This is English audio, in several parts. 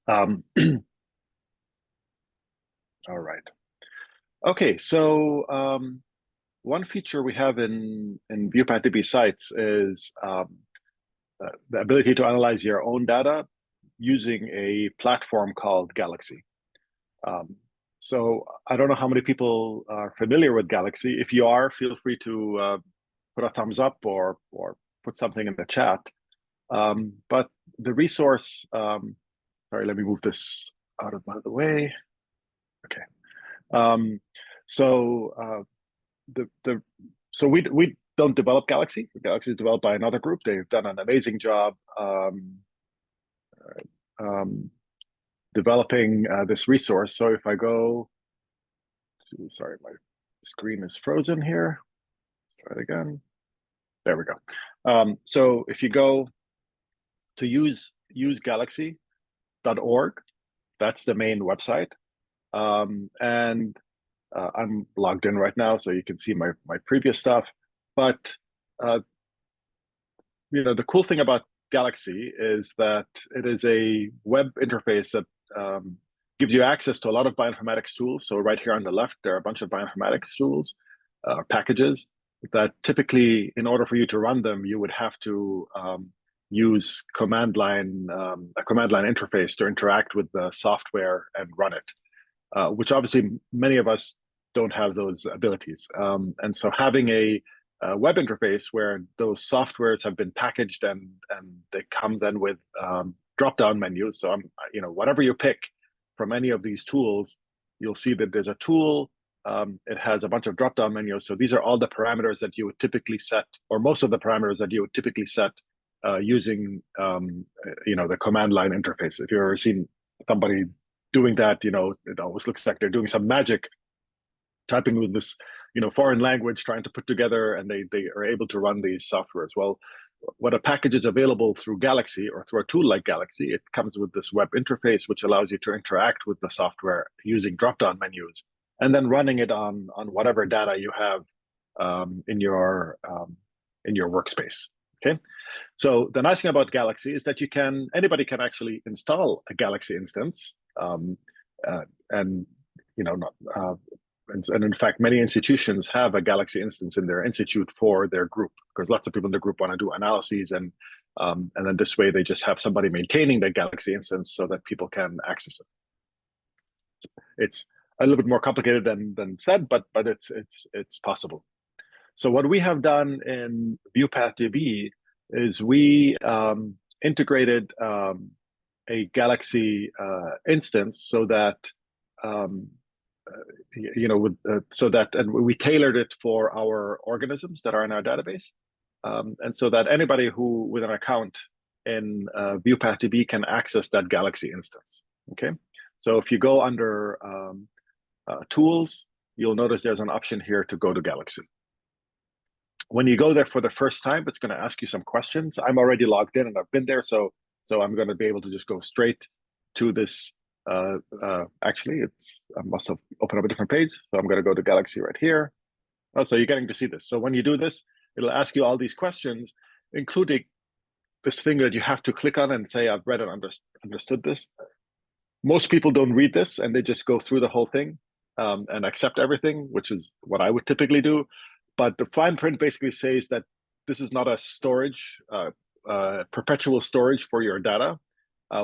Um, all right. Okay, so one feature we have in ViewPathDB sites is the ability to analyze your own data using a platform called Galaxy. Um, so I don't know how many people are familiar with Galaxy. If you are, feel free to put a thumbs up or put something in the chat. But the resource, sorry, let me move this out of the way. Okay. Um, so the so we don't develop Galaxy. Galaxy is developed by another group. They've done an amazing job um, developing this resource. So if I go to, sorry, my screen is frozen here. Let's try it again. There we go. So if you go to usegalaxy.org, that's the main website. And I'm logged in right now, so you can see my previous stuff. But uh, the cool thing about Galaxy is that it is a web interface that gives you access to a lot of bioinformatics tools. So right here on the left, there are a bunch of bioinformatics tools, packages that typically, in order for you to run them, you would have to use a command line interface to interact with the software and run it, which obviously many of us don't have those abilities. And so having a web interface where those softwares have been packaged and they come then with drop-down menus. So whatever you pick from any of these tools, you'll see that there's a tool. It has a bunch of drop-down menus. So these are all the parameters that you would typically set, or most of the parameters that you would typically set using the command line interface. If you've ever seen somebody doing that, it always looks like they're doing some magic, typing with this foreign language, trying to put together, and they are able to run these softwares. Well, when a package is available through Galaxy or through a tool like Galaxy, it comes with this web interface which allows you to interact with the software using drop-down menus and then running it on whatever data you have in your workspace. Okay, so the nice thing about Galaxy is that anybody can actually install a Galaxy instance, and and in fact, many institutions have a Galaxy instance in their institute for their group, because lots of people in the group want to do analyses, and then this way they just have somebody maintaining the Galaxy instance so that people can access it. It's a little bit more complicated than said, but it's possible. So what we have done in ViewPathDB is we integrated a Galaxy instance so that and we tailored it for our organisms that are in our database, and so that anybody who with an account in ViewPathDB can access that Galaxy instance. Okay, so if you go under tools, you'll notice there's an option here to go to Galaxy. When you go there for the first time, it's going to ask you some questions. I'm already logged in and I've been there, so I'm going to be able to just go straight to this. Actually, I must have opened up a different page, so I'm going to go to Galaxy right here. Oh, so you're getting to see this. So when you do this, it'll ask you all these questions, including this thing that you have to click on and say, I've read and understood this. Most people don't read this and they just go through the whole thing and accept everything, which is what I would typically do. But the fine print basically says that this is not a storage, perpetual storage for your data.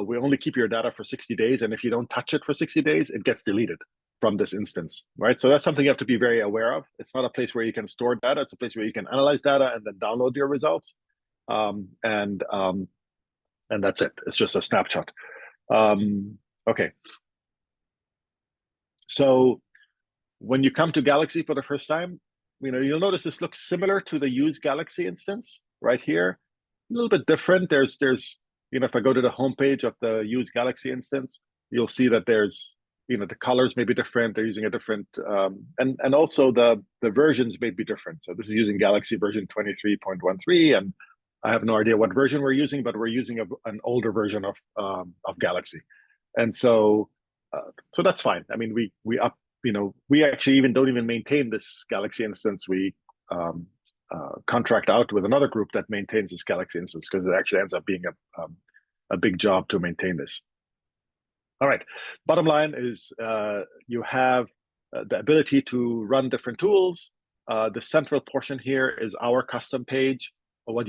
We only keep your data for 60 days. And if you don't touch it for 60 days, it gets deleted from this instance, right? So that's something you have to be very aware of. It's not a place where you can store data. It's a place where you can analyze data and then download your results. And that's it. It's just a snapshot. Okay. So when you come to Galaxy for the first time, you'll notice this looks similar to the Use Galaxy instance right here. A little bit different. There's if I go to the homepage of the Use Galaxy instance, you'll see that there's the colors may be different. They're using a different and also the versions may be different. So this is using Galaxy version 23.13, and I have no idea what version we're using, but we're using an older version of Galaxy, and so that's fine. I mean, we actually don't even maintain this Galaxy instance. We contract out with another group that maintains this Galaxy instance, because it actually ends up being a big job to maintain this. All right. Bottom line is you have the ability to run different tools. The central portion here is our custom page. What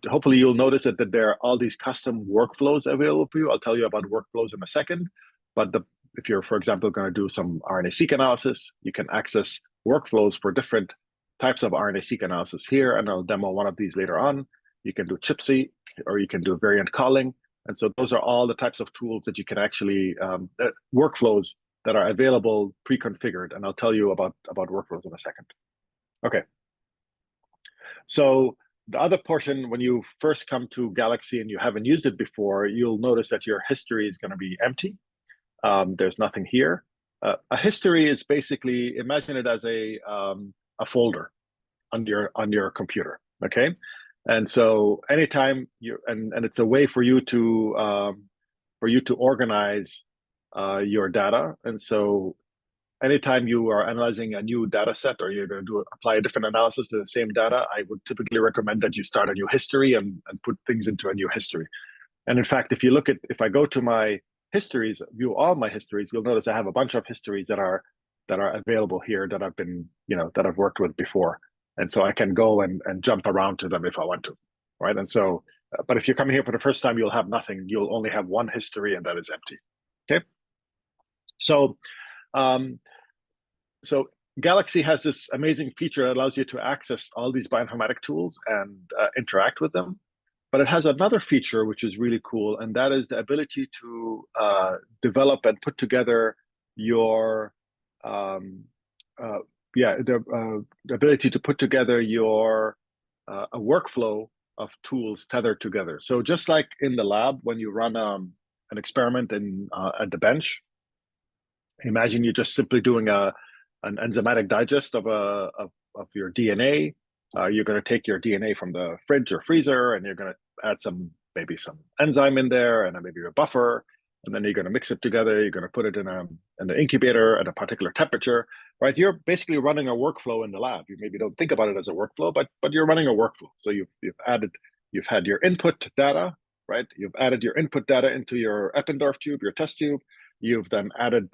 hopefully you'll notice is that there are all these custom workflows available for you. I'll tell you about workflows in a second. But if you're, for example, going to do some RNA-seq analysis, you can access workflows for different types of RNA-seq analysis here, and I'll demo one of these later on. You can do ChIP-seq, or you can do variant calling. And so those are all the types of tools that you can actually, workflows that are available pre-configured. And I'll tell you about workflows in a second. Okay. So the other portion, when you first come to Galaxy and you haven't used it before, you'll notice that your history is going to be empty. There's nothing here. A history is basically, imagine it as a folder on your computer. Okay. And so anytime and it's a way for you to organize your data. And so anytime you are analyzing a new data set, or you're going to apply a different analysis to the same data, I would typically recommend that you start a new history and put things into a new history. And in fact, if I go to my histories, view all my histories, you'll notice I have a bunch of histories that are available here that I've worked with before. And so I can go and jump around to them if I want to, right? And so, but if you're coming here for the first time, you'll have nothing. You'll only have one history, and that is empty. Okay. So, so Galaxy has this amazing feature that allows you to access all these bioinformatic tools and interact with them. But it has another feature which is really cool, and that is the ability to develop and put together your the ability to put together your a workflow of tools tethered together. So just like in the lab, when you run an experiment at the bench, imagine you're just simply doing an enzymatic digest of your DNA. You're going to take your DNA from the fridge or freezer, and you're going to add maybe some enzyme in there, and then maybe a buffer, and then you're going to mix it together. You're going to put it in the incubator at a particular temperature, right? You're basically running a workflow in the lab. You maybe don't think about it as a workflow, but you're running a workflow. So you've had your input data, right? You've added your input data into your Eppendorf tube, your test tube. You've then added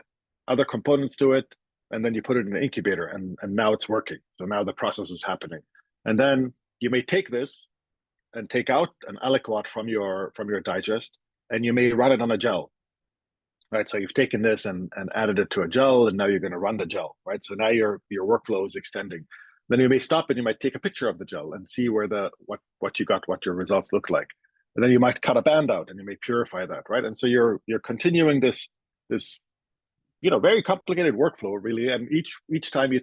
other components to it, and then you put it in the incubator, and now it's working. So now the process is happening. And then you may take this and take out an aliquot from your digest, and you may run it on a gel, right? So you've taken this and added it to a gel, and now you're going to run the gel, right? So now your workflow is extending. Then you may stop and you might take a picture of the gel and see where what you got, what your results look like. And then you might cut a band out and you may purify that, right? And so you're continuing this very complicated workflow, really. And each time you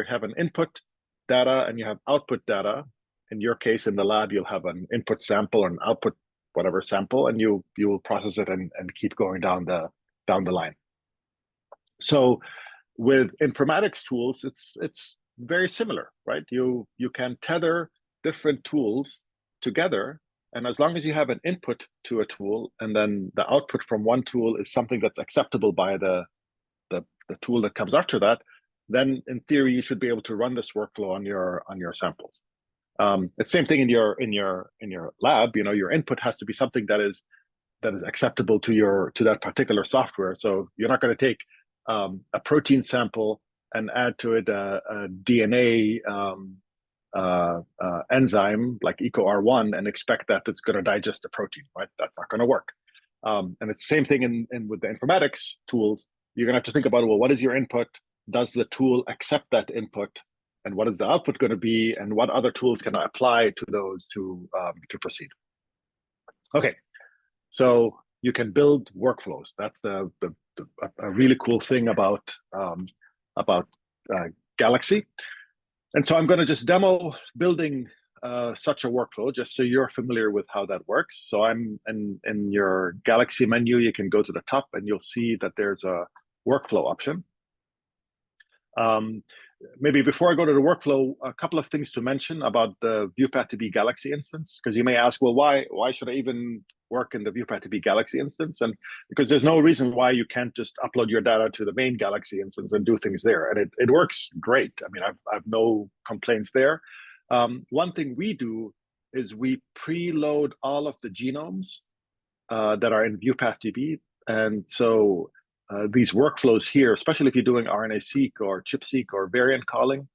have an input data and you have output data. In your case, in the lab, you'll have an input sample or an output whatever sample, and you will process it and keep going down the line. So with informatics tools, it's very similar, right? You can tether different tools together, and as long as you have an input to a tool, and then the output from one tool is something that's acceptable by the tool that comes after that, then in theory you should be able to run this workflow on your samples. It's the same thing in your lab. Your input has to be something that is acceptable to that particular software. So you're not going to take a protein sample and add to it a DNA enzyme like EcoR1 and expect that it's going to digest the protein, right? That's not going to work. And it's the same thing with the informatics tools. You're going to have to think about, well, what is your input? Does the tool accept that input? And what is the output going to be? And what other tools can I apply to those to proceed? Okay, so you can build workflows. That's a really cool thing about Galaxy. And so I'm going to just demo building such a workflow, just so you're familiar with how that works. So I'm in your Galaxy menu. You can go to the top, and you'll see that there's a workflow option. Maybe before I go to the workflow, a couple of things to mention about the ViewPath2B Galaxy instance, because you may ask, well, why should I even work in the ViewPath2B Galaxy instance? And because there's no reason why you can't just upload your data to the main Galaxy instance and do things there. And it works great. I mean, I've no complaints there. One thing we do is we preload all of the genomes that are in ViewPath2B And so these workflows here, especially if you're doing RNA-seq or ChIP-seq or variant calling,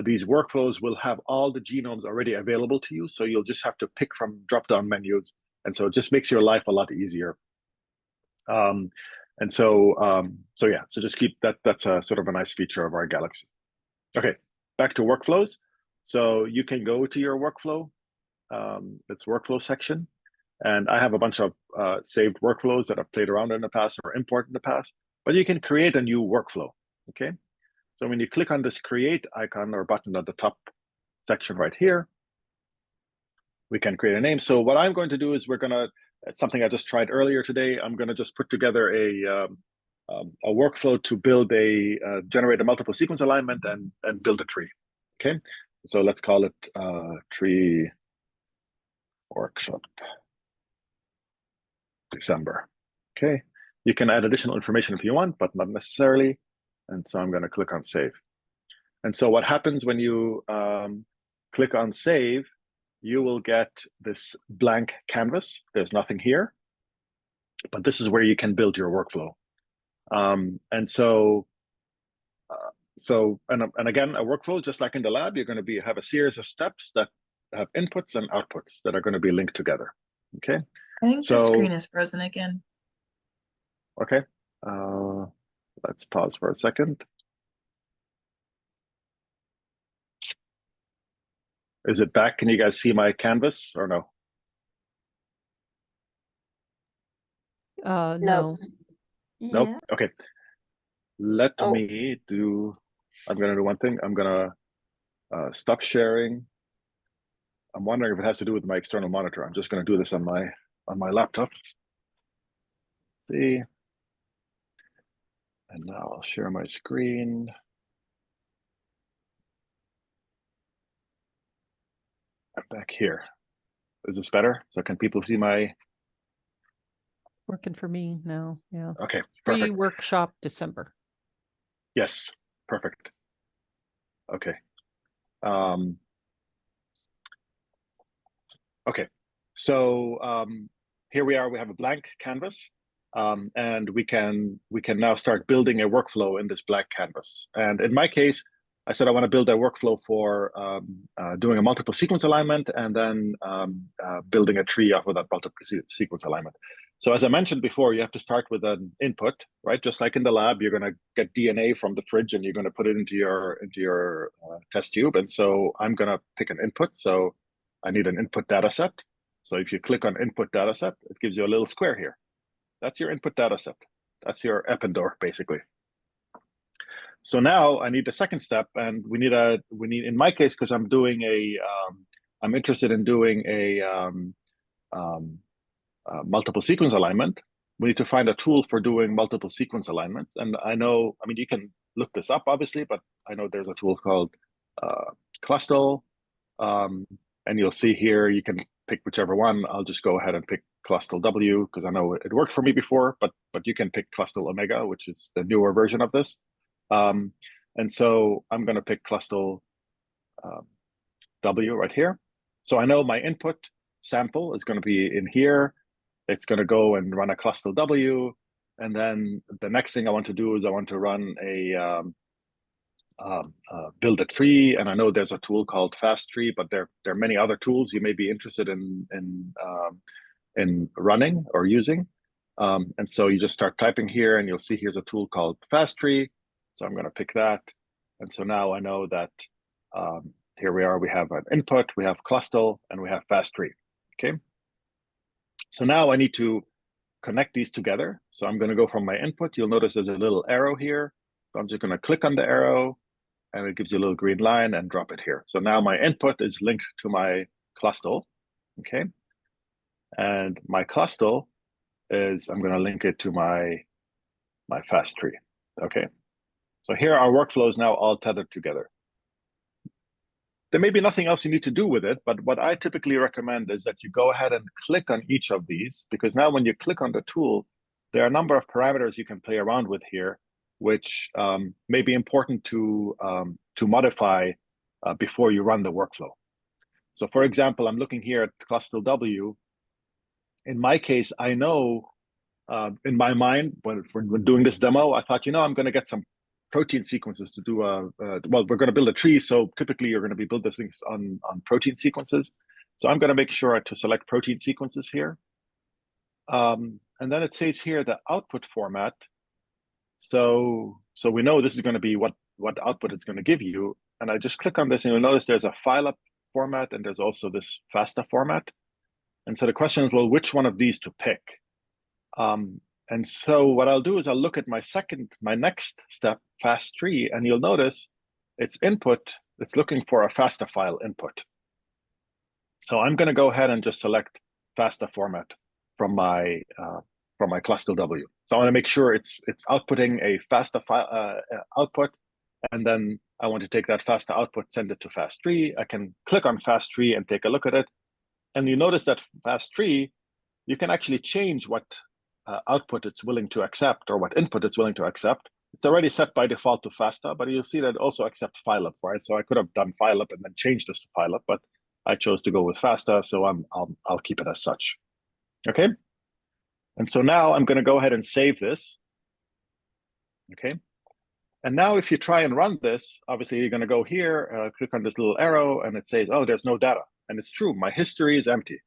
these workflows will have all the genomes already available to you. So you'll just have to pick from drop-down menus. And so it just makes your life a lot easier. And so, so yeah, so just keep that. That's a sort of a nice feature of our Galaxy. Okay, back to workflows. So you can go to your workflow, its workflow section. And I have a bunch of saved workflows that I've played around in the past or import in the past, but you can create a new workflow, okay? So when you click on this create icon or button at the top section right here, we can create a name. So what I'm going to do is it's something I just tried earlier today. I'm gonna just put together a workflow to build generate a multiple sequence alignment and build a tree, okay? So let's call it tree workshop. December. Okay, you can add additional information if you want, but not necessarily. And so I'm going to click on save. And so what happens when you click on save, you will get this blank canvas. There's nothing here, but this is where you can build your workflow. And so, and again, a workflow, just like in the lab, you're going to have a series of steps that have inputs and outputs that are going to be linked together. Okay. I think the screen is frozen again. Okay, let's pause for a second. Is it back? Can you guys see my canvas or no? No. Nope. Yeah. Okay. Let me do, I'm going to do one thing. I'm going to stop sharing. I'm wondering if it has to do with my external monitor. I'm just going to do this on my laptop. See. And now I'll share my screen. I'm back here. Is this better? So can people see my? Working for me now. Yeah. Okay. Perfect. Free workshop December. Yes. Perfect. Okay. Okay. So here we are. We have a blank canvas. And we can now start building a workflow in this blank canvas. And in my case, I said I want to build a workflow for doing a multiple sequence alignment and then building a tree off of that multiple sequence alignment. So as I mentioned before, you have to start with an input, right? Just like in the lab, you're going to get DNA from the fridge and you're going to put it into your test tube. And so I'm going to pick an input. So I need an input data set. So if you click on input data set, it gives you a little square here. That's your input data set. That's your Eppendorf, basically. So now I need the second step, and we need in my case, because I'm doing I'm interested in doing a multiple sequence alignment. We need to find a tool for doing multiple sequence alignments. And I mean, you can look this up, obviously, but I know there's a tool called Clustal. And you'll see here, you can pick whichever one. I'll just go ahead and pick Clustal W because I know it worked for me before, but you can pick Clustal Omega, which is the newer version of this. And so I'm going to pick Clustal W right here. So I know my input sample is going to be in here. It's going to go and run a Clustal W. And then the next thing I want to do is I want to run a build a tree, and I know there's a tool called FastTree, but there are many other tools you may be interested in running or using. And so you just start typing here, and you'll see here's a tool called FastTree. So I'm going to pick that, and so now I know that here we are. We have an input, we have Clustal, and we have FastTree. Okay. So now I need to connect these together. So I'm going to go from my input. You'll notice there's a little arrow here. So I'm just going to click on the arrow, and it gives you a little green line and drop it here. So now my input is linked to my Clustal, okay? And my Clustal is, I'm gonna link it to my FastTree, okay? So here our workflow is now all tethered together. There may be nothing else you need to do with it, but what I typically recommend is that you go ahead and click on each of these, because now when you click on the tool, there are a number of parameters you can play around with here, which may be important to modify before you run the workflow. So for example, I'm looking here at Clustal W. In my case, I know in my mind, when doing this demo, I thought, I'm going to get some protein sequences to do well, we're going to build a tree. So typically you're going to be build these things on protein sequences. So I'm going to make sure to select protein sequences here. And then it says here the output format. So we know this is going to be what output it's going to give you. And I just click on this and you'll notice there's a file up format and there's also this FASTA format. And so the question is, well, which one of these to pick? And so what I'll do is I'll look at my next step, FAST3, and you'll notice its input, it's looking for a FASTA file input. So I'm going to go ahead and just select FASTA format from my ClustalW. So I want to make sure it's outputting a FASTA file output, and then I want to take that FASTA output, send it to FAST3. I can click on FAST3 and take a look at it. And you notice that FAST3, you can actually change what output it's willing to accept or what input it's willing to accept. It's already set by default to FASTA, but you'll see that it also accepts FileUp, right? So I could have done FileUp and then changed this to FileUp, but I chose to go with FASTA, so I'll keep it as such. Okay. And so now I'm going to go ahead and save this. Okay. And now if you try and run this, obviously you're going to go here, click on this little arrow, and it says, oh, there's no data. And it's true, my history is empty.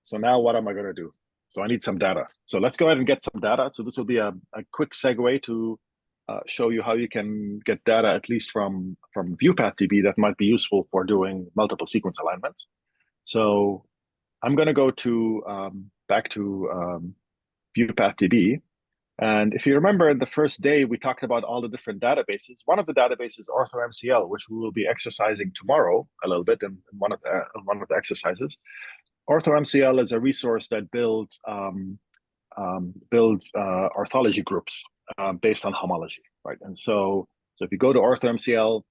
So now what am I going to do? So I need some data. So let's go ahead and get some data. So this will be a quick segue to show you how you can get data, at least from ViewPathDB, that might be useful for doing multiple sequence alignments. So I'm going to go to back to ViewPathDB. And if you remember, the first day we talked about all the different databases. One of the databases is OrthoMCL, which we will be exercising tomorrow a little bit in one of the exercises. OrthoMCL is a resource that builds orthology groups based on homology, right? And so if you go to OrthoMCL,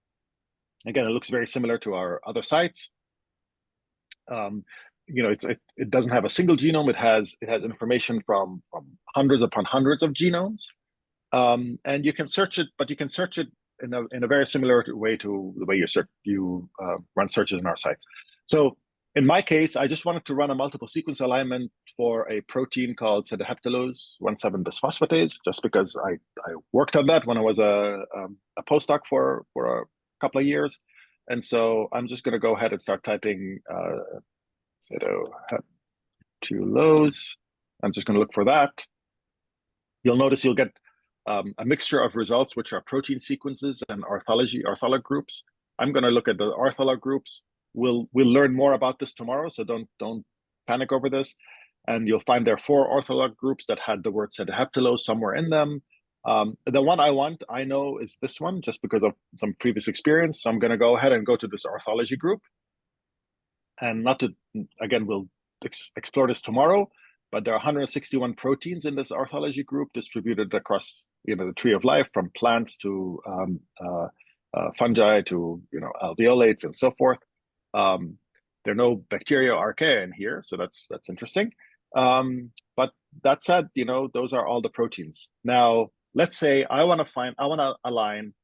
again, it looks very similar to our other sites. It doesn't have a single genome. It has information from hundreds upon hundreds of genomes, and you can search it, but you can search it in a very similar way to the way you run searches in our sites. So in my case, I just wanted to run a multiple sequence alignment for a protein called sedaheptulose 1,7-bisphosphatase, just because I worked on that when I was a postdoc for a couple of years. And so I'm just going to go ahead and start typing sedaheptulose. I'm just going to look for that. You'll notice you'll get a mixture of results, which are protein sequences and ortholog groups. I'm going to look at the ortholog groups. We'll learn more about this tomorrow, so don't panic over this. And you'll find there are 4 ortholog groups that had the word sedaheptulose somewhere in them. The one I know is this one, just because of some previous experience. So I'm going to go ahead and go to this orthology group. And we'll explore this tomorrow, but there are 161 proteins in this orthology group distributed across the tree of life, from plants to fungi to alveolates and so forth. There are no bacteria or archaea in here, so that's interesting. But that said, those are all the proteins. Now, let's say I want to align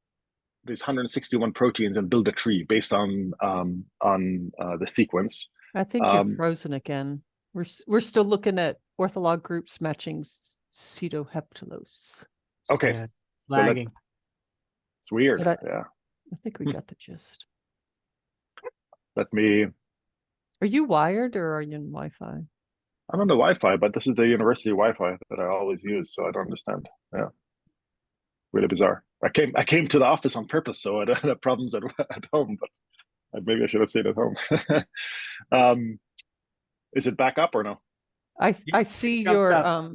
these 161 proteins and build a tree based on the sequence. I think you're frozen again. We're still looking at ortholog groups matching sedaheptulose. Okay, yeah, it's lagging. It's weird. I think we got the gist. Let me. Are you wired or are you in Wi-Fi? I'm on the Wi-Fi, but this is the university Wi-Fi that I always use, so I don't understand. Yeah, really bizarre. I came to the office on purpose, so I don't have problems at home, but maybe I should have stayed at home. Is it back up or no? I see jumped your up.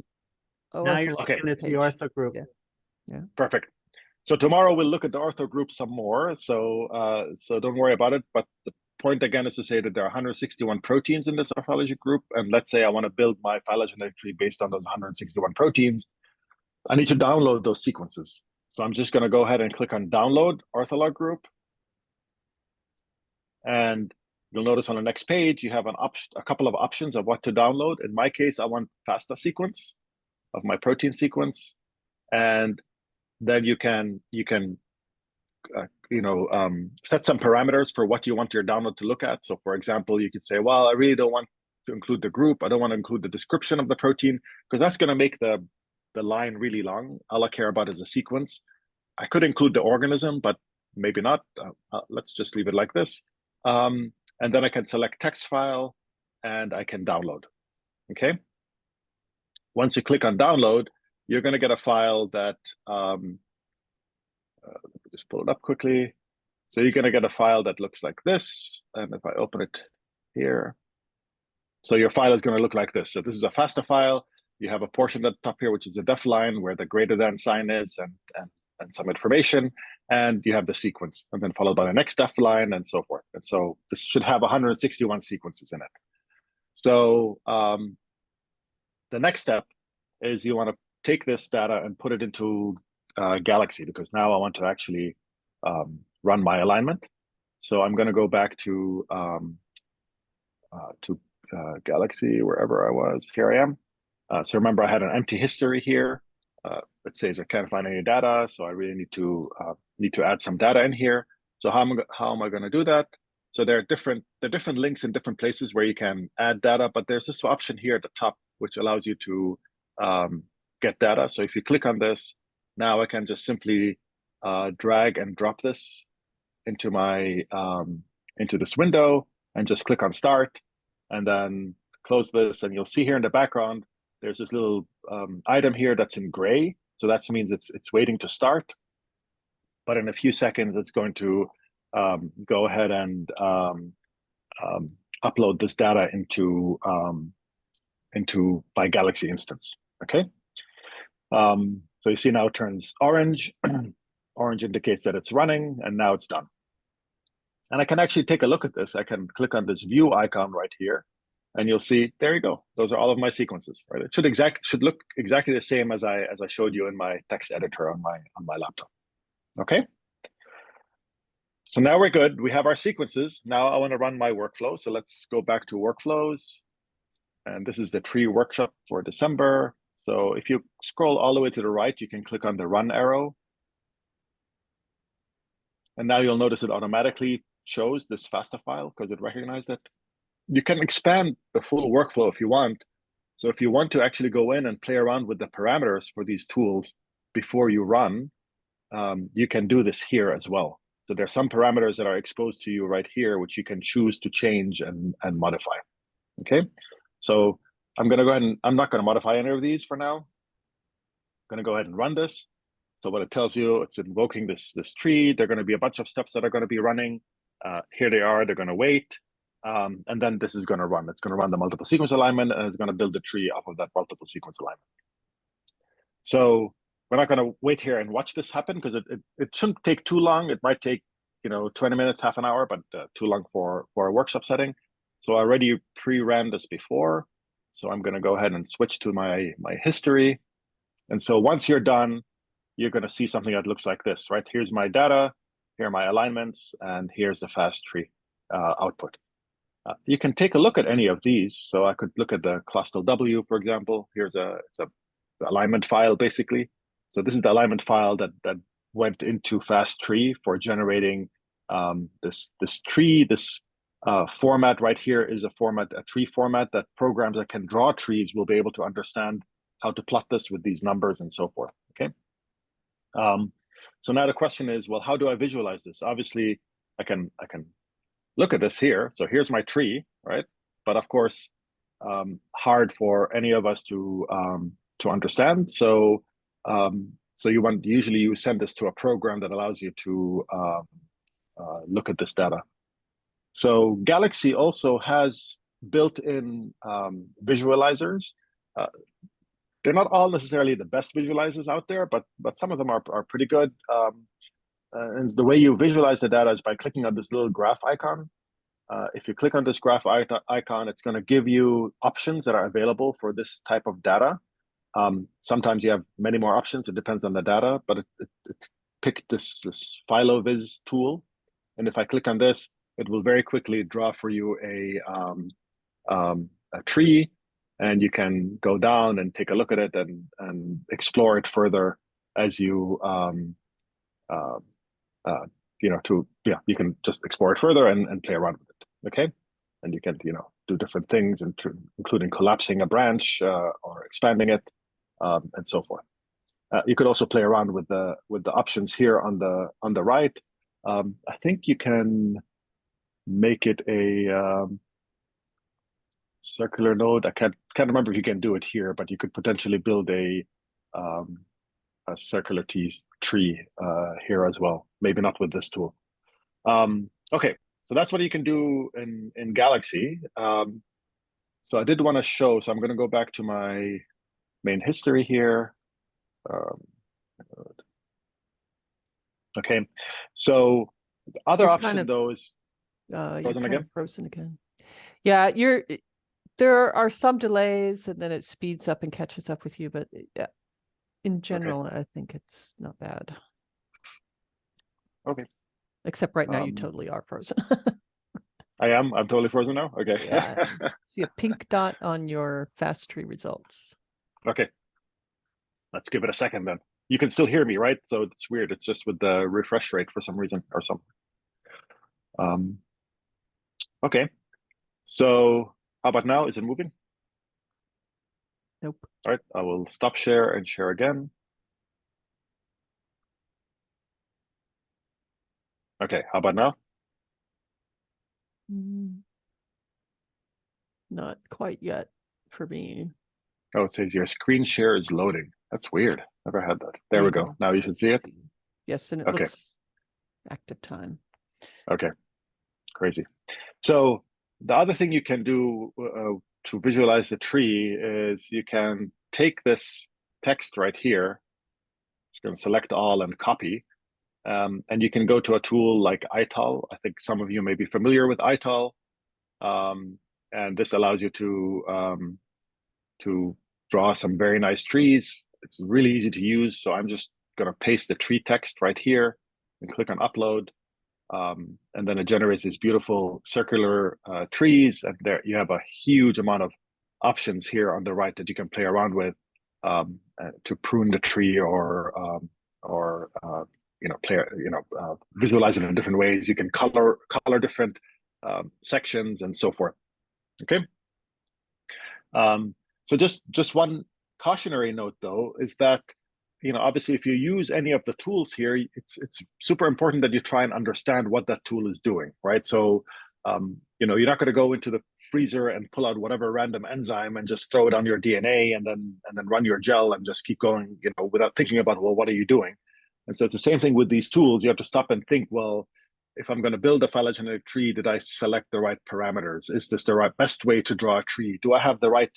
Now you're ortholog looking at the page. ortho group. Yeah. Perfect. So tomorrow we'll look at the ortho group some more. So don't worry about it. But the point again is to say that there are 161 proteins in this orthology group, and let's say I want to build my phylogenetic tree based on those 161 proteins. I need to download those sequences. So I'm just going to go ahead and click on Download Ortholog Group, and you'll notice on the next page you have a couple of options of what to download. In my case, I want FASTA sequence of my protein sequence, and then you can set some parameters for what you want your download to look at. So for example, you could say, well, I really don't want to include the group. I don't want to include the description of the protein, because that's going to make the the line really long. All I care about is a sequence. I could include the organism, but maybe not. Let's just leave it like this. And then I can select text file and I can download. Okay. Once you click on download, you're going to get a file that, let me just pull it up quickly. So you're going to get a file that looks like this. And if I open it here, so your file is going to look like this. So this is a FASTA file. You have a portion at the top here, which is a def line where the greater than sign is and some information. And you have the sequence, and then followed by the next def line and so forth. And so this should have 161 sequences in it. So the next step is you want to take this data and put it into Galaxy, because now I want to actually run my alignment. So I'm going to go back to Galaxy, wherever I was. Here I am. So remember, I had an empty history here. It says I can't find any data, so I really need to add some data in here. So how am I going to do that? So there are different links in different places where you can add data, but there's this option here at the top which allows you to get data. So if you click on this, now I can just simply drag and drop this into my into this window and just click on start, and then close this, and you'll see here in the background there's this little item here that's in gray. So that means it's waiting to start. But in a few seconds, it's going to go ahead and upload this data into my Galaxy instance. Okay. So you see now it turns orange. Orange indicates that it's running, and now it's done. And I can actually take a look at this. I can click on this view icon right here, and you'll see, there you go. Those are all of my sequences, right? It should look exactly the same as I showed you in my text editor on my laptop. Okay. So now we're good. We have our sequences. Now I want to run my workflow. So let's go back to workflows. And this is the tree workshop for December. So if you scroll all the way to the right, you can click on the run arrow. And now you'll notice it automatically shows this FASTA file because it recognized it. You can expand the full workflow if you want. So if you want to actually go in and play around with the parameters for these tools before you run, you can do this here as well. So there's some parameters that are exposed to you right here, which you can choose to change and modify. Okay, so I'm going to go ahead and I'm not going to modify any of these for now. I'm going to go ahead and run this. So what it tells you, it's invoking this tree. There are going to be a bunch of steps that are going to be running. Here they are. They're going to wait. And then this is going to run. It's going to run the multiple sequence alignment, and it's going to build a tree off of that multiple sequence alignment. So we're not going to wait here and watch this happen because it shouldn't take too long. It might take 20 minutes, half an hour, but too long for a workshop setting. So I already pre-ran this before. So I'm going to go ahead and switch to my history. And so once you're done, you're going to see something that looks like this, right? Here's my data, here are my alignments, and here's the fast tree output. You can take a look at any of these. So I could look at the Clustal W, for example. It's a alignment file, basically. So this is the alignment file that went into Fast Tree for generating this tree. This format right here is a tree format that programs that can draw trees will be able to understand how to plot this with these numbers and so forth. Okay. So now the question is, well, how do I visualize this? Obviously, I can look at this here. So here's my tree, right? But of course, hard for any of us to understand. So usually you send this to a program that allows you to look at this data. So Galaxy also has built-in visualizers. They're not all necessarily the best visualizers out there, but some of them are pretty good. And the way you visualize the data is by clicking on this little graph icon. If you click on this graph icon, it's going to give you options that are available for this type of data. Sometimes you have many more options. It depends on the data, but it picked this PhyloViz tool. And if I click on this, it will very quickly draw for you a tree, and you can go down and take a look at it and explore it further as you you can just explore it further and play around with it. Okay, and you can do different things, including collapsing a branch or expanding it. and so forth. You could also play around with the options here on the right. I think you can make it a circular node. I can't remember if you can do it here, but you could potentially build a circular tree here as well. Maybe not with this tool. Okay, so that's what you can do in Galaxy. So I did want to show. So I'm going to go back to my main history here. Okay, so the other You're option kind of- though is You're frozen kind again? of frozen again. Yeah, there are some delays and then it speeds up and catches up with you, but yeah, in general, I think it's not bad. Okay. Except right now you Um, totally are frozen. I'm totally frozen now. Okay. Yeah. See a pink dot on your fast tree results. Okay. Let's give it a second then. You can still hear me, right? So it's weird. It's just with the refresh rate for some reason or something. Okay. So how about now? Is it moving? Nope. All right. I will stop share and share again. Okay. How about now? Not quite yet for me. Oh, it says your screen share is loading. That's weird. Never had that. There we you go. Now you should see it. Yes, and it Okay. looks active time. Okay. Crazy. So the other thing you can do to visualize the tree is you can take this text right here. Just going to select all and copy. And you can go to a tool like ITAL. I think some of you may be familiar with ITAL. And this allows you to draw some very nice trees. It's really easy to use. So I'm just going to paste the tree text right here and click on upload. And then it generates these beautiful circular trees. And there you have a huge amount of options here on the right that you can play around with to prune the tree or visualize it in different ways. You can color different sections and so forth. Okay. So just one cautionary note though is that obviously if you use any of the tools here, it's super important that you try and understand what that tool is doing, right? So you're not going to go into the freezer and pull out whatever random enzyme and just throw it on your DNA and then run your gel and just keep going, without thinking about, well, what are you doing? And so it's the same thing with these tools. You have to stop and think, well, if I'm going to build a phylogenetic tree, did I select the right parameters? Is this the best way to draw a tree? Do I have the right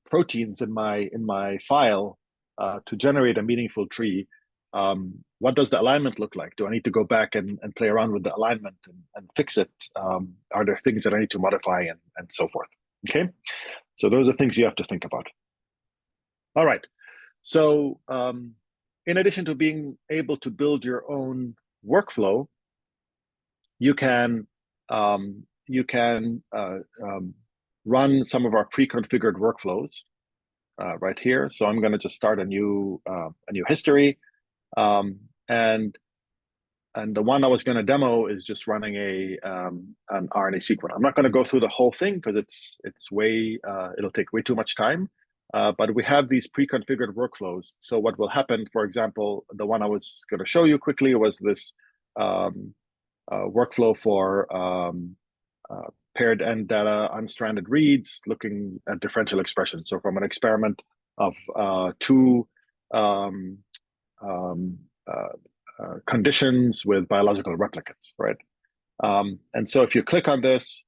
proteins in my file to generate a meaningful tree? What does the alignment look like? Do I need to go back and play around with the alignment and fix it? Are there things that I need to modify and so forth? Okay, so those are things you have to think about. All right, so in addition to being able to build your own workflow, you can run some of our pre-configured workflows right here. So I'm going to just start a new history, and the one I was going to demo is just running an RNA sequence. I'm not going to go through the whole thing because it'll take way too much time. But we have these pre-configured workflows. So what will happen, for example, the one I was going to show you quickly was this workflow for paired end data, unstranded reads, looking at differential expression. So from an experiment of two conditions with biological replicates, right? And so if you click on this,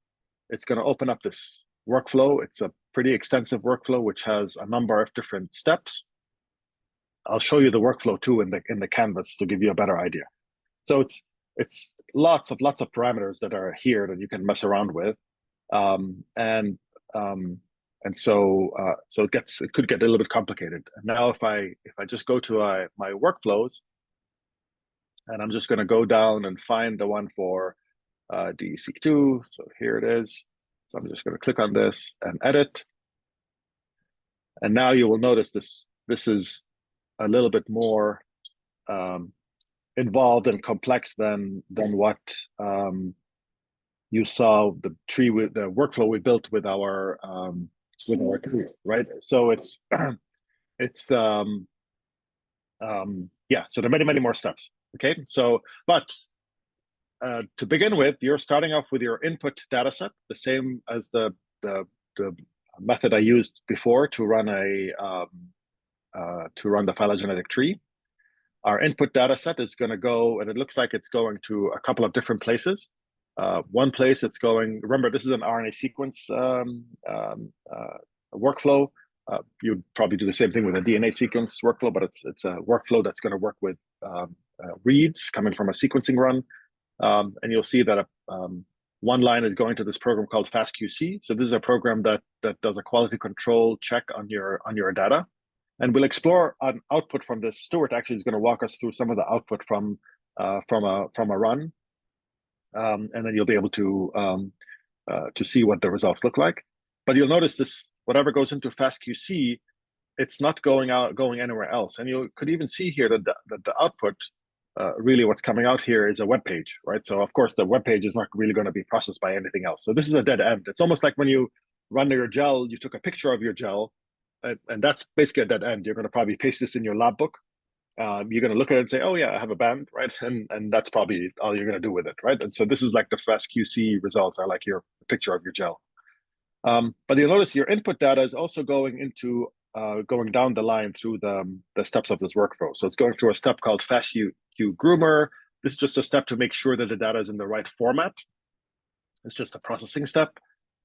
it's going to open up this workflow. It's a pretty extensive workflow, which has a number of different steps. I'll show you the workflow too in the canvas to give you a better idea. So it's lots of parameters that are here that you can mess around with, and so it could get a little bit complicated. Now, if I just go to my workflows, and I'm just going to go down and find the one for DEC2. So here it is. So I'm just going to click on this and edit, and now you will notice this is a little bit more involved and complex than what you saw the workflow we built with our tool, right? So it's it's yeah, so there are many more steps. Okay, so but to begin with, you're starting off with your input data set, the same as the method I used before to run the phylogenetic tree. Our input data set is going to go, and it looks like it's going to a couple of different places. One place it's going, remember, this is an RNA sequence workflow. You'd probably do the same thing with a DNA sequence workflow, but it's a workflow that's going to work with reads coming from a sequencing run. And you'll see that one line is going to this program called FastQC. So this is a program that does a quality control check on your data. And we'll explore an output from this. Stuart actually is going to walk us through some of the output from a run. And then you'll be able to see what the results look like. But you'll notice this, whatever goes into FastQC, it's not going anywhere else. And you could even see here that the output, really what's coming out here is a web page, right? So of course the web page is not really going to be processed by anything else. So this is a dead end. It's almost like when you run your gel, you took a picture of your gel, and that's basically a dead end. You're going to probably paste this in your lab book. You're going to look at it and say, oh yeah, I have a band, right? And that's probably all you're going to do with it, right? And so this is like the FastQC results are like your picture of your gel. But you'll notice your input data is also going down the line through the steps of this workflow. So it's going through a step called FastQ Groomer. This is just a step to make sure that the data is in the right format. It's just a processing step.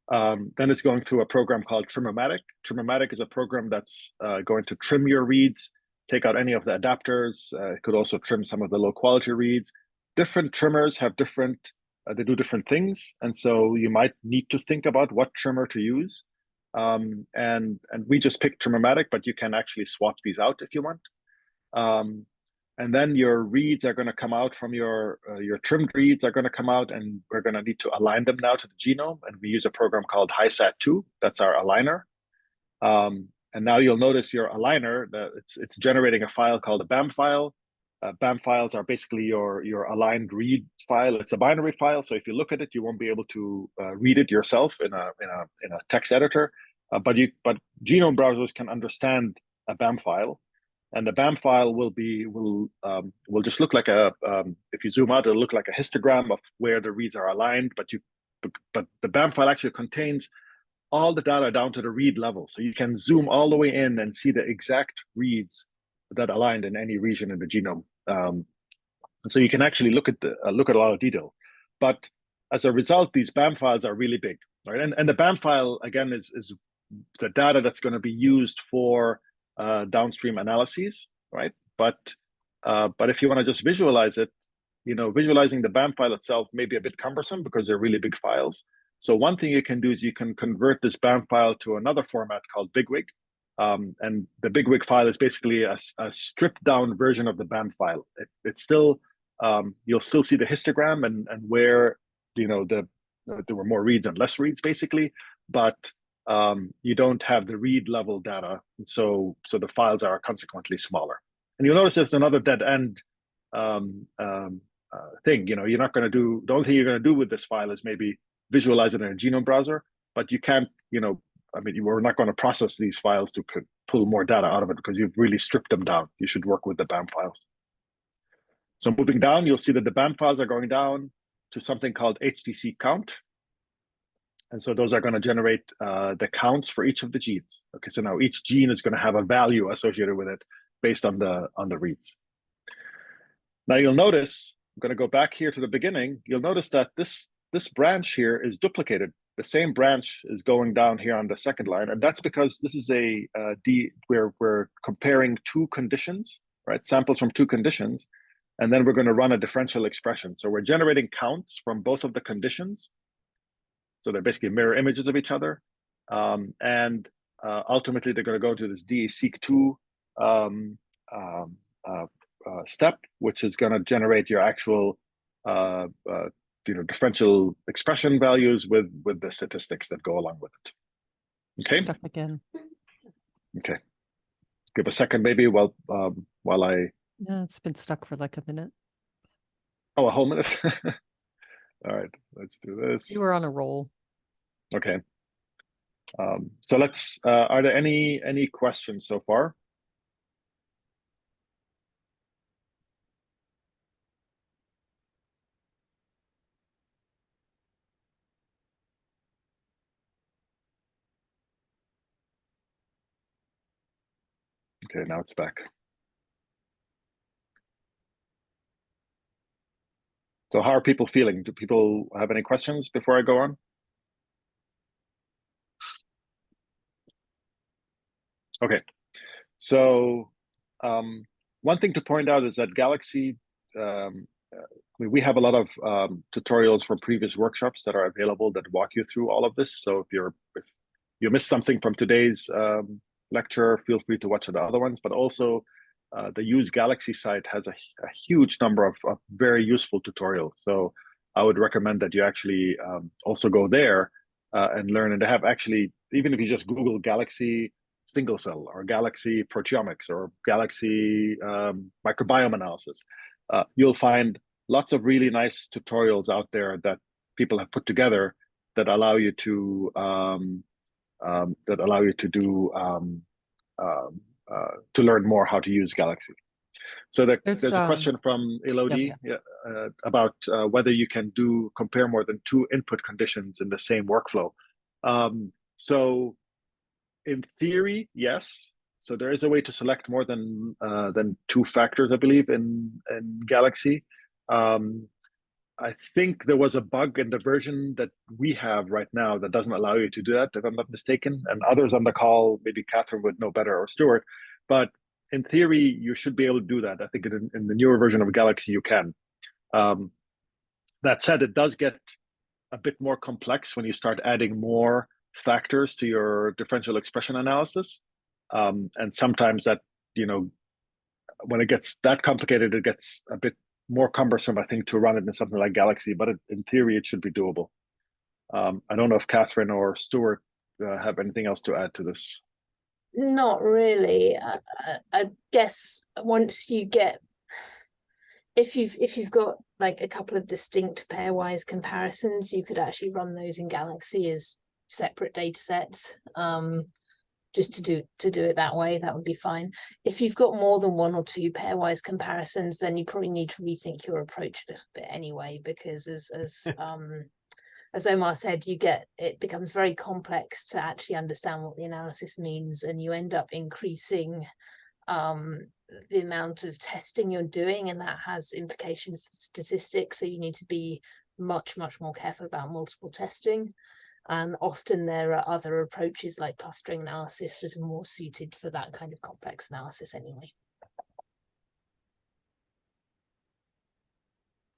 Then it's going through a program called Trim-O-Matic. Trim-O-Matic is a program that's going to trim your reads, take out any of the adapters. It could also trim some of the low quality reads. Different trimmers have they do different things. And so you might need to think about what trimmer to use. And we just picked Trim-O-Matic, but you can actually swap these out if you want. And then your reads are going to come out from your trimmed reads are going to come out, and we're going to need to align them now to the genome. And we use a program called HiSat2. That's our aligner. And now you'll notice your aligner, it's generating a file called a BAM file. BAM files are basically your aligned read file. It's a binary file, so if you look at it, you won't be able to read it yourself in a text editor. But genome browsers can understand a BAM file. And the BAM file will just look like if you zoom out, it'll look like a histogram of where the reads are aligned. But the BAM file actually contains all the data down to the read level, so you can zoom all the way in and see the exact reads that aligned in any region in the genome. And so you can actually look at a lot of detail. But as a result, these BAM files are really big, right? And the BAM file again is the data that's going to be used for downstream analyses, right? But if you want to just visualize it, visualizing the BAM file itself may be a bit cumbersome because they're really big files. So one thing you can do is you can convert this BAM file to another format called BigWig. And the BigWig file is basically a stripped down version of the BAM file. It's still, you'll still see the histogram and where, there were more reads and less reads basically, but you don't have the read level data. So the files are consequently smaller. And you'll notice there's another dead end thing. You're not going to do, the only thing you're going to do with this file is maybe visualize it in a genome browser, but you can't, we're not going to process these files to pull more data out of it because you've really stripped them down. You should work with the BAM files. So moving down, you'll see that the BAM files are going down to something called HTC count. And so those are going to generate the counts for each of the genes. Okay, so now each gene is going to have a value associated with it based on the reads. Now you'll notice, I'm going to go back here to the beginning. You'll notice that this branch here is duplicated. The same branch is going down here on the second line, and that's because this is we're comparing two conditions, right? Samples from two conditions, and then we're going to run a differential expression. So we're generating counts from both of the conditions. So they're basically mirror images of each other. And ultimately, they're going to go to this DESeq2 step, which is going to generate your actual differential expression values with the statistics that go along with it. Okay. Stuck again. Okay. Give a second, maybe, while I. Yeah, it's been stuck for like a minute. Oh, a whole minute. All right, let's do this. You were on a roll. Okay. So let's. Are there any questions so far? Okay, now it's back. So how are people feeling? Do people have any questions before I go on? Okay, so one thing to point out is that Galaxy, we have a lot of tutorials from previous workshops that are available that walk you through all of this. So if you missed something from today's lecture, feel free to watch the other ones. But also, the Use Galaxy site has a huge number of very useful tutorials. So I would recommend that you actually also go there and learn. And they have actually, even if you just Google Galaxy single cell or Galaxy proteomics or Galaxy microbiome analysis, you'll find lots of really nice tutorials out there that people have put together that allow you to to learn more how to use Galaxy. So there's a question from Elodie about whether you can compare more than 2 input conditions in the same workflow. So in theory, yes. So there is a way to select more than 2 factors, I believe, in Galaxy. I think there was a bug in the version that we have right now that doesn't allow you to do that, if I'm not mistaken. And others on the call, maybe Catherine would know better, or Stuart. But in theory, you should be able to do that. I think in the newer version of Galaxy, you can. That said, it does get a bit more complex when you start adding more factors to your differential expression analysis. And sometimes that, when it gets that complicated, it gets a bit more cumbersome, I think, to run it in something like Galaxy, but in theory, it should be doable. I don't know if Catherine or Stuart have anything else to add to this. Not really. I guess once you get, if you've got like a couple of distinct pairwise comparisons, you could actually run those in Galaxy as separate data sets. Just to do it that way, that would be fine. If you've got more than 1 or 2 pairwise comparisons, then you probably need to rethink your approach a little bit anyway, because as Omar said, it becomes very complex to actually understand what the analysis means, and you end up increasing the amount of testing you're doing, and that has implications for statistics. So you need to be much more careful about multiple testing. And often there are other approaches like clustering analysis that are more suited for that kind of complex analysis anyway.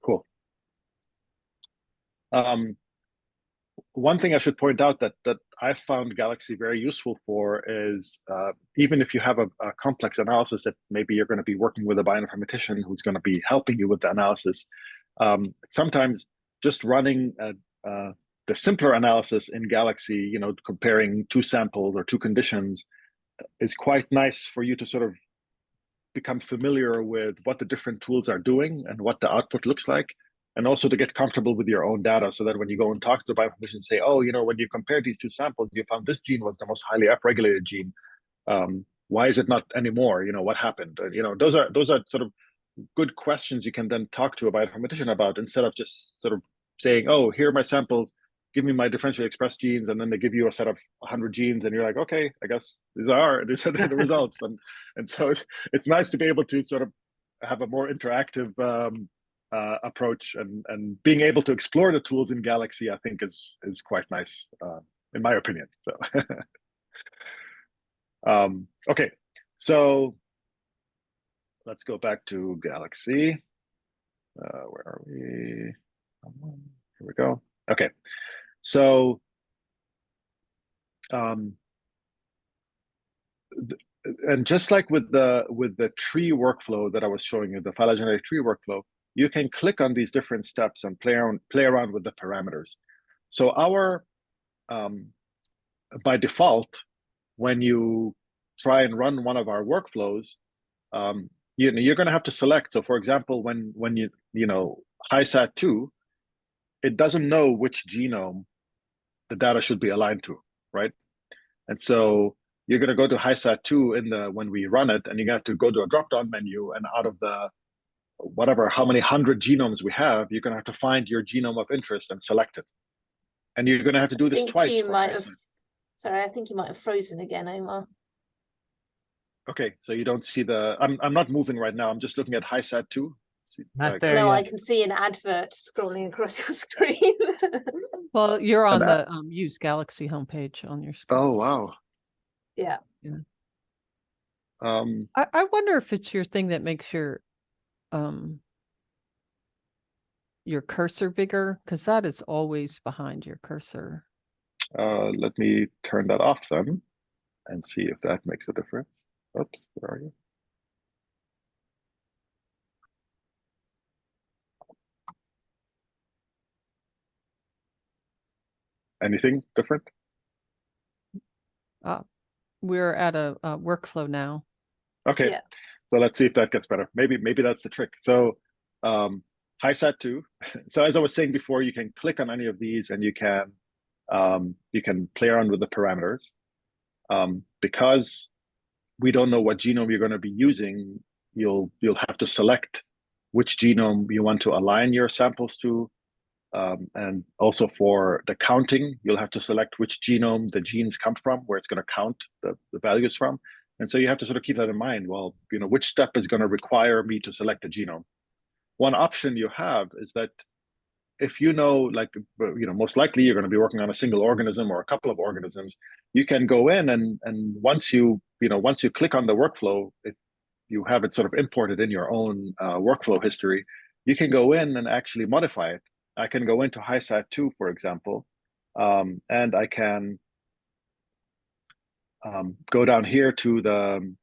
Cool. One thing I should point out that I found Galaxy very useful for is even if you have a complex analysis that maybe you're going to be working with a bioinformatician who's going to be helping you with the analysis, sometimes just running the simpler analysis in Galaxy, comparing 2 samples or 2 conditions, is quite nice for you to sort of become familiar with what the different tools are doing and what the output looks like, and also to get comfortable with your own data, so that when you go and talk to the bioinformatician, say, oh, when you compare these 2 samples, you found this gene was the most highly upregulated gene. Why is it not anymore? What happened? Those are sort of good questions you can then talk to a bioinformatician about, instead of just sort of saying, oh, here are my samples, give me my differentially expressed genes, and then they give you a set of 100 genes, and you're like, okay, I guess these are the results. And so it's nice to be able to sort of have a more interactive approach, and being able to explore the tools in Galaxy, I think is quite nice, in my opinion. So okay, so let's go back to Galaxy. Where are we? Here we go. Okay. So, and just like with the tree workflow that I was showing you, the phylogenetic tree workflow, you can click on these different steps and play around with the parameters. So by default, when you try and run one of our workflows, you're going to have to select. So, for example, when HiSat2, it doesn't know which genome the data should be aligned to, right? And so you're going to go to HiSat2 when we run it, and you have to go to a drop-down menu, and out of the how many 100 genomes we have, you're going to have to find your genome of interest and select it. And you're going to have to do this twice. Sorry, I think you might have frozen again, Omar. Okay, so you don't see I'm not moving right now. I'm just looking at HiSat2. Not there No, I yet. can see an advert scrolling across your screen. Well, you're on And the Use Galaxy homepage on your screen. Oh, wow. Yeah. I wonder if it's your thing that makes your cursor bigger, because that is always behind your cursor. Let me turn that off then and see if that makes a difference. Oops, where are you? Anything different? We're at a workflow now. Okay, Yeah. so let's see if that gets better. Maybe that's the trick. So HiSat2. So as I was saying before, you can click on any of these and you can play around with the parameters. Because we don't know what genome you're going to be using, you'll have to select which genome you want to align your samples to. And also for the counting, you'll have to select which genome the genes come from, where it's going to count the values from. And so you have to sort of keep that in mind. Well, which step is going to require me to select a genome? One option you have is that if like, most likely you're going to be working on a single organism or a couple of organisms, you can go in and once you click on the workflow, if you have it sort of imported in your own workflow history, you can go in and actually modify it. I can go into HiSat2, for example, and I can go down here to the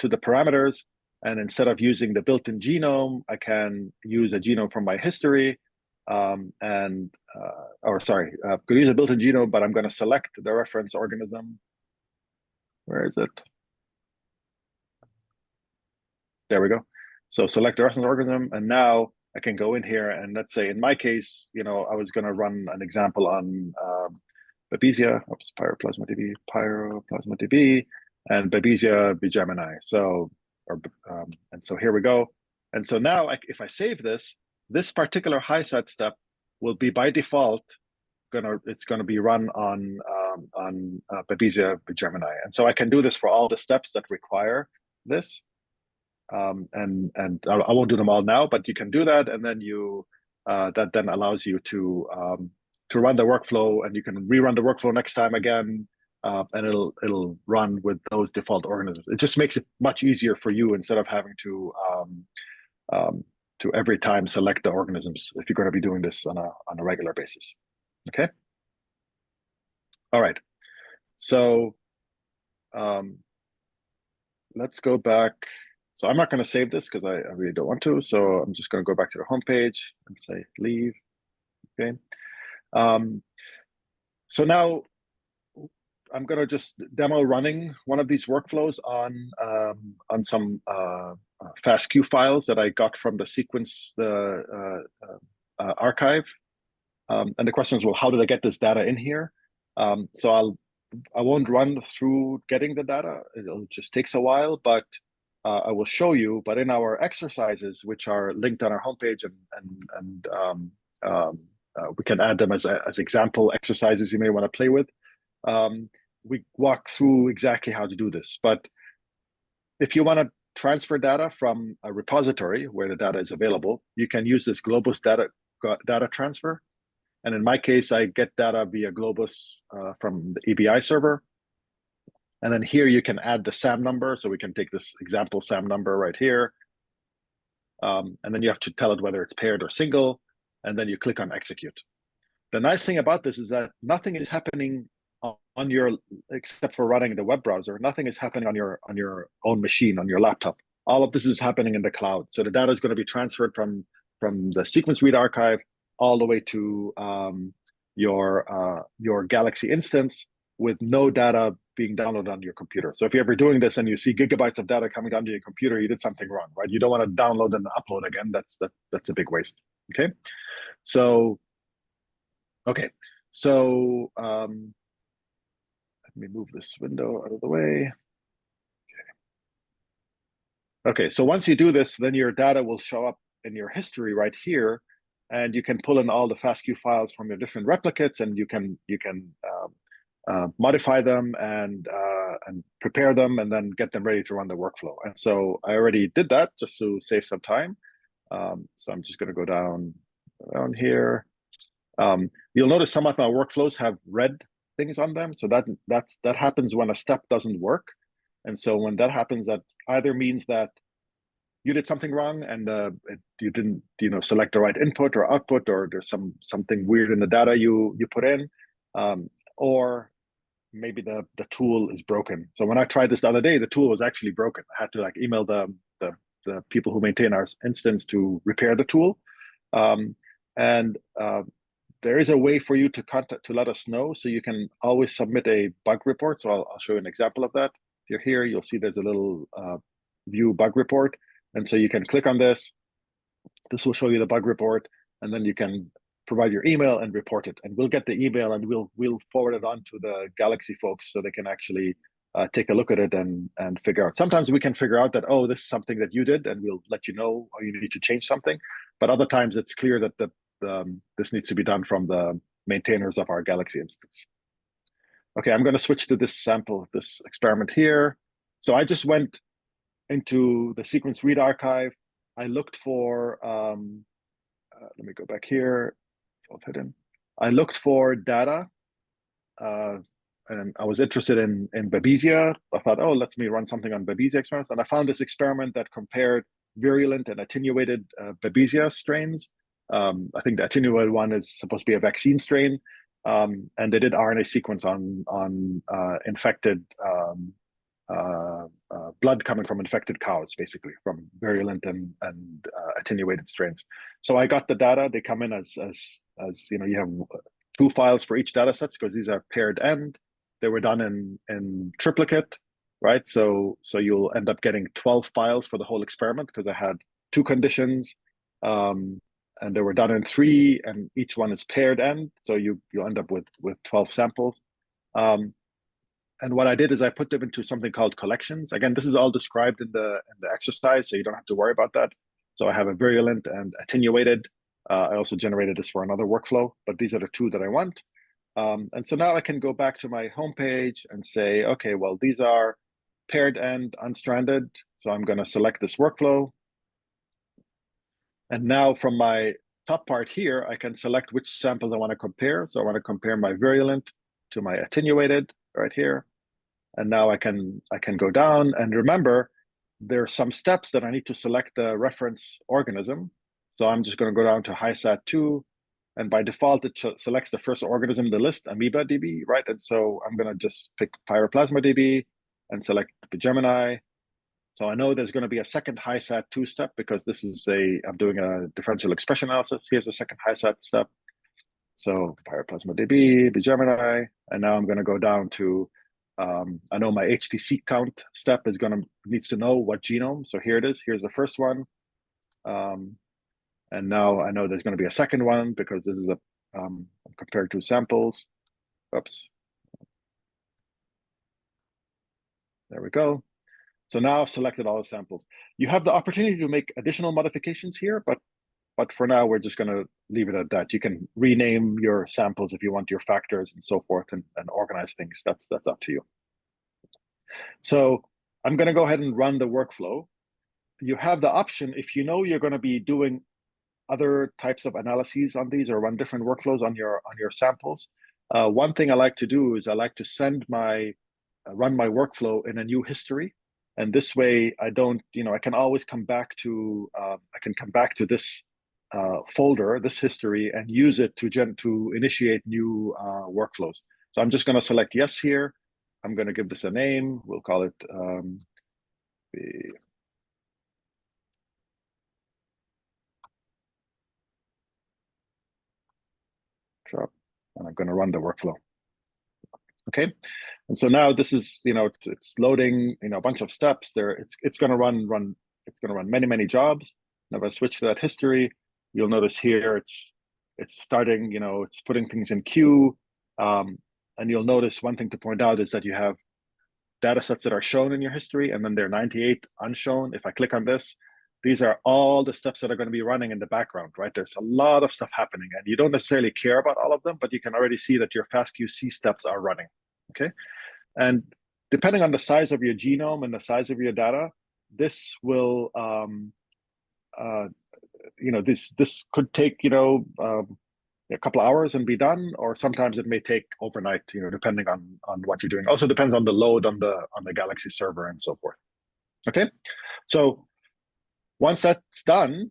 parameters, and instead of using the built-in genome, I can use a genome from my history, could use a built-in genome, but I'm going to select the reference organism. Where is it? There we go. So select the reference organism, and now I can go in here and let's say in my case, I was going to run an example on Babesia, Pyroplasma-DB, and Babesia bigemini. So, and so here we go. And so now, if I save this particular HiSat step will be by default it's going to be run on Babesia bigemini. And so I can do this for all the steps that require this. And I won't do them all now, but you can do that, and then that then allows you to run the workflow, and you can rerun the workflow next time again, and it'll run with those default organisms. It just makes it much easier for you instead of having to every time select the organisms if you're going to be doing this on a regular basis. Okay. All right. So let's go back. So I'm not going to save this because I really don't want to. So I'm just going to go back to the homepage and say leave. Okay. So now I'm going to just demo running one of these workflows on some FASTQ files that I got from the sequence archive. And the question is, well, how did I get this data in here? So I won't run through getting the data. It just takes a while, but I will show you. But in our exercises, which are linked on our homepage, and we can add them as example exercises you may want to play with. We walk through exactly how to do this. But if you want to transfer data from a repository where the data is available, you can use this Globus data transfer. And in my case, I get data via Globus from the EBI server. And then here you can add the SAM number. So we can take this example SAM number right here. And then you have to tell it whether it's paired or single. And then you click on execute. The nice thing about this is that nothing is happening on your, except for running the web browser, nothing is happening on your own machine, on your laptop. All of this is happening in the cloud. So the data is going to be transferred from the sequence read archive all the way to your Galaxy instance with no data being downloaded on your computer. So if you're ever doing this and you see gigabytes of data coming down to your computer, you did something wrong, right? You don't want to download and upload again. That's a big waste. Okay. So let me move this window out of the way. Okay, so once you do this, then your data will show up in your history right here, and you can pull in all the FASTQ files from your different replicates, and you can modify them and prepare them and then get them ready to run the workflow. And so I already did that just to save some time. So I'm just going to go down here. You'll notice some of my workflows have red things on them. So that happens when a step doesn't work. And so when that happens, that either means that you did something wrong and you didn't, select the right input or output, or there's something weird in the data you put in, or maybe the tool is broken. So when I tried this the other day, the tool was actually broken. I had to email the people who maintain our instance to repair the tool. There is a way for you to let us know. So you can always submit a bug report. So I'll show you an example of that. If you're here, you'll see there's a little view bug report. And so you can click on this. This will show you the bug report, and then you can provide your email and report it. And we'll get the email and we'll forward it on to the Galaxy folks so they can actually take a look at it and figure out. Sometimes we can figure out that, oh, this is something that you did, and we'll let you know, or you need to change something. But other times it's clear that this needs to be done from the maintainers of our Galaxy instance. Okay, I'm going to switch to this sample, this experiment here. So I just went into the sequence read archive. I looked for, let me go back here, hidden. I looked for data, and I was interested in Babesia. I thought, oh, let me run something on Babesia experiments. And I found this experiment that compared virulent and attenuated Babesia strains. I think the attenuated one is supposed to be a vaccine strain. And they did RNA sequence on infected blood coming from infected cows, basically from virulent and attenuated strains. So I got the data. They come in as you have 2 files for each data sets because these are paired end. They were done in triplicate, right? So you'll end up getting 12 files for the whole experiment because I had 2 conditions, and they were done in 3, and each one is paired end. So you'll end up with 12 samples. And what I did is I put them into something called collections. Again, this is all described in the exercise, so you don't have to worry about that. So I have a virulent and attenuated. I also generated this for another workflow, but these are the 2 that I want. And so now I can go back to my homepage and say, okay, well, these are paired end unstranded. So I'm going to select this workflow. And now from my top part here, I can select which samples I want to compare. So I want to compare my virulent to my attenuated right here. And now I can go down, and remember, there are some steps that I need to select the reference organism. So I'm just going to go down to HiSat2, and by default, it selects the first organism in the list, AmoebaDB, right? And so I'm going to just pick PyroPlasmaDB and select Gemini. So I know there's going to be a second HiSat2 step because this is I'm doing a differential expression analysis. Here's a second HiSat step. So PyroPlasmaDB, Gemini, and now I'm going to go down to, I know my HTC count step needs to know what genome. So here it is. Here's the first one. And now I know there's going to be a second one because this is I'm comparing 2 samples. Oops. There we go. So now I've selected all the samples. You have the opportunity to make additional modifications here, but for now, we're just going to leave it at that. You can rename your samples if you want your factors and so forth and organize things. That's up to you. So I'm going to go ahead and run the workflow. You have the option, if you know you're going to be doing other types of analyses on these or run different workflows on your samples. One thing I like to do is I like to run my workflow in a new history. And this way I don't, I can always come back to, this folder, this history, and use it to initiate new workflows. So I'm just going to select yes here. I'm going to give this a name. We'll call it drop, and I'm going to run the workflow. Okay, and so now this is, it's loading, a bunch of steps there. It's going to run many jobs. Now if I switch to that history, you'll notice here it's starting, it's putting things in queue. And you'll notice one thing to point out is that you have data sets that are shown in your history, and then there are 98 unshown. If I click on this, these are all the steps that are going to be running in the background, right? There's a lot of stuff happening, and you don't necessarily care about all of them, but you can already see that your FastQC steps are running. okay? And depending on the size of your genome and the size of your data, this will, this could take, a couple of hours and be done, or sometimes it may take overnight, depending on what you're doing. Also depends on the load on the Galaxy server and so forth. Okay, so once that's done,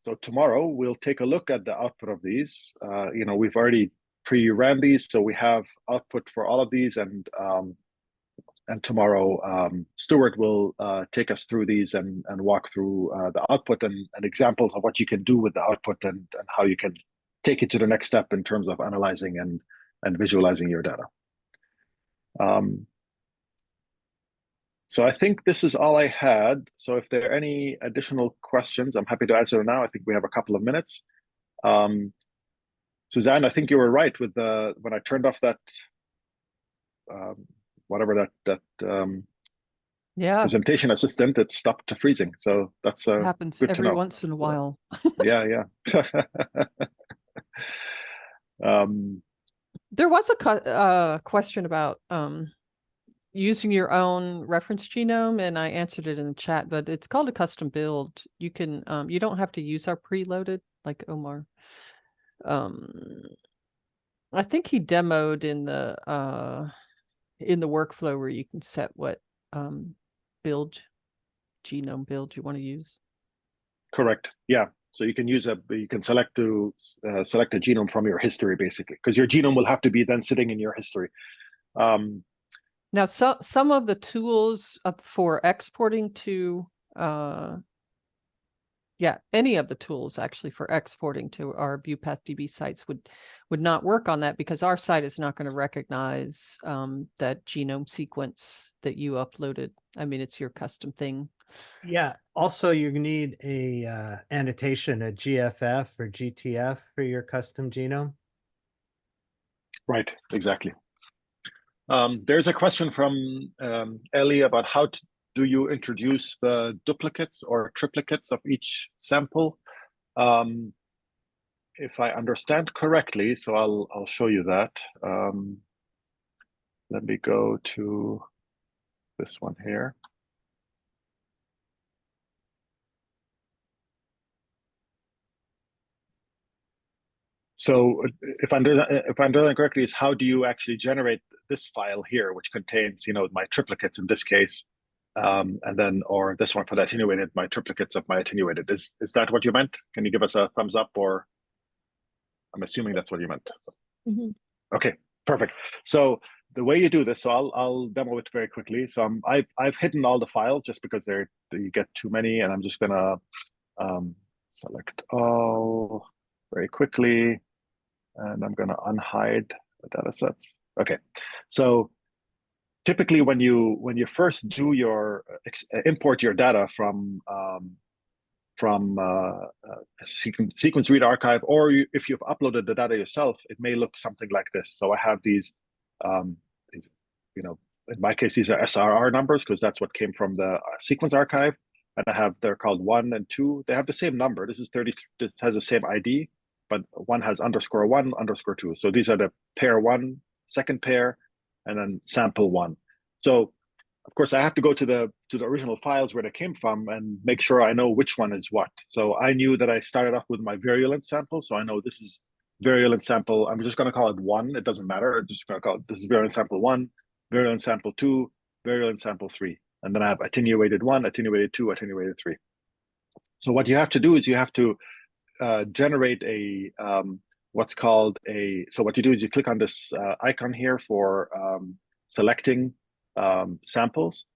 so tomorrow we'll take a look at the output of these. We've already pre-ran these, so we have output for all of these, and tomorrow Stuart will take us through these and walk through the output and examples of what you can do with the output and how you can take it to the next step in terms of analyzing and visualizing your data. So I think this is all I had. So if there are any additional questions, I'm happy to answer them now. I think we have a couple of minutes. Suzanne, I think you were right with when I turned off that whatever that Yeah, presentation assistant, it stopped freezing. So that's happens good to every know. once in a So, while. yeah. There was a question about using your own reference genome, and I answered it in the chat, but it's called a custom build. You can you don't have to use our preloaded like Omar. I think he demoed in the workflow where you can set what genome build you want to use. Correct. Yeah. So you can you can select a genome from your history, basically, because your genome will have to be then sitting in your history. Now, some of the tools for exporting to, any of the tools actually for exporting to our ViewPathDB sites would not work on that, because our site is not going to recognize that genome sequence that you uploaded. I mean, it's your custom thing. Yeah. Also, you need a annotation, a GFF or GTF for your custom genome. Right. Exactly. There's a question from Ellie about how do you introduce the duplicates or triplicates of each sample? If I understand correctly, so I'll show you that. Let me go to this one here. So if I understand correctly, is how do you actually generate this file here, which contains, my triplicates in this case, and then, or this one for the attenuated, my triplicates of my attenuated. Is that what you meant? Can you give us a thumbs up, or I'm assuming that's what you meant. Mm-hmm. Okay, perfect. So the way you do this, so I'll demo it very quickly. So I've hidden all the files just because you get too many, and I'm just gonna select all very quickly. And I'm going to unhide the data sets. Okay, so typically when you first do your import your data from sequence read archive, or if you've uploaded the data yourself, it may look something like this. So I have these in my case, these are SRR numbers because that's what came from the sequence archive, and they're called 1 and 2. They have the same number. This is 30. This has the same ID. But one has _1, _2. So these are the pair 1, second pair, and then sample 1. So of course I have to go to the original files where they came from and make sure I know which one is what. So I knew that I started off with my virulence sample. So I know this is virulence sample. I'm just going to call it 1. It doesn't matter. I'm just going to call it, this is virulence sample 1, virulence sample 2, virulence sample 3. And then I have attenuated 1, attenuated 2, attenuated 3. So what you have to do is you have to generate a what's called so what you do is you click on this icon here for selecting samples,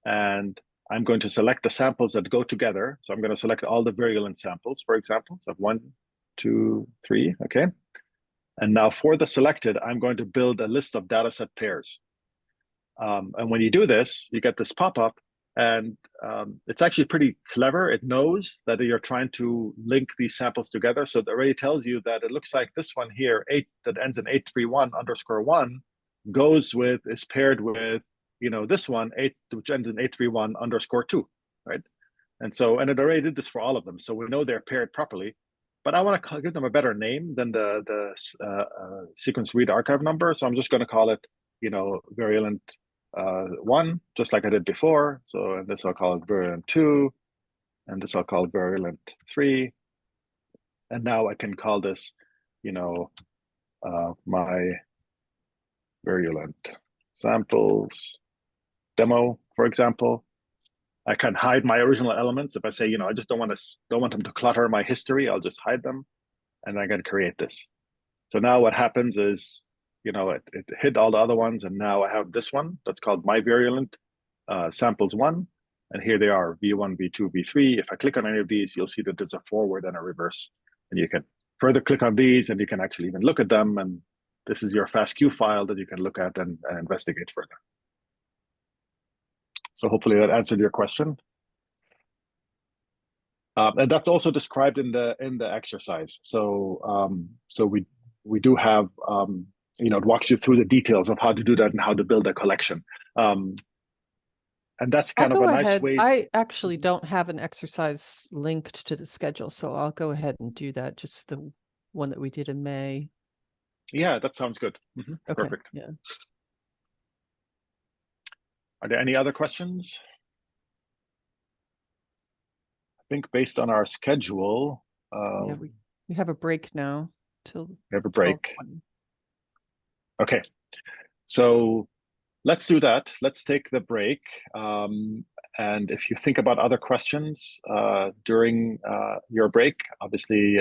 and I'm going to select the samples that go together. So I'm going to select all the virulent samples, for example. So 1, 2, 3, okay. And now for the selected, I'm going to build a list of dataset pairs. And when you do this, you get this pop-up, and it's actually pretty clever. It knows that you're trying to link these samples together. So it already tells you that it looks like this one here, 8 that ends in 831_1, is paired with, this one, 8, which ends in 831_2, right? And it already did this for all of them. So we know they're paired properly. But I want to give them a better name than the sequence read archive number. So I'm just going to call it virulent 1, just like I did before. So and this I'll call it virulent 2, and this I'll call virulent 3. And now I can call this, my virulent samples demo, for example. I can hide my original elements. If I say, I just don't want them to clutter my history, I'll just hide them, and I'm going to create this. So now what happens is, it hid all the other ones, and now I have this one that's called my virulent samples 1, and here they are, V1, V2, V3. If I click on any of these, you'll see that there's a forward and a reverse, and you can further click on these, and you can actually even look at them, and this is your FASTQ file that you can look at and investigate further. So hopefully that answered your question. And that's also described in the exercise. So we do have it walks you through the details of how to do that and how to build a collection. And that's kind of a nice way. I actually don't have an exercise linked to the schedule, so I'll go ahead and do that. Just the one that we did in May. Yeah, that sounds good. Okay, Perfect. yeah. Are there any other questions? I think based on our schedule, Yeah, we have a break now till we have a break. 12:20. Okay, so let's do that. Let's take the break. And if you think about other questions during your break, obviously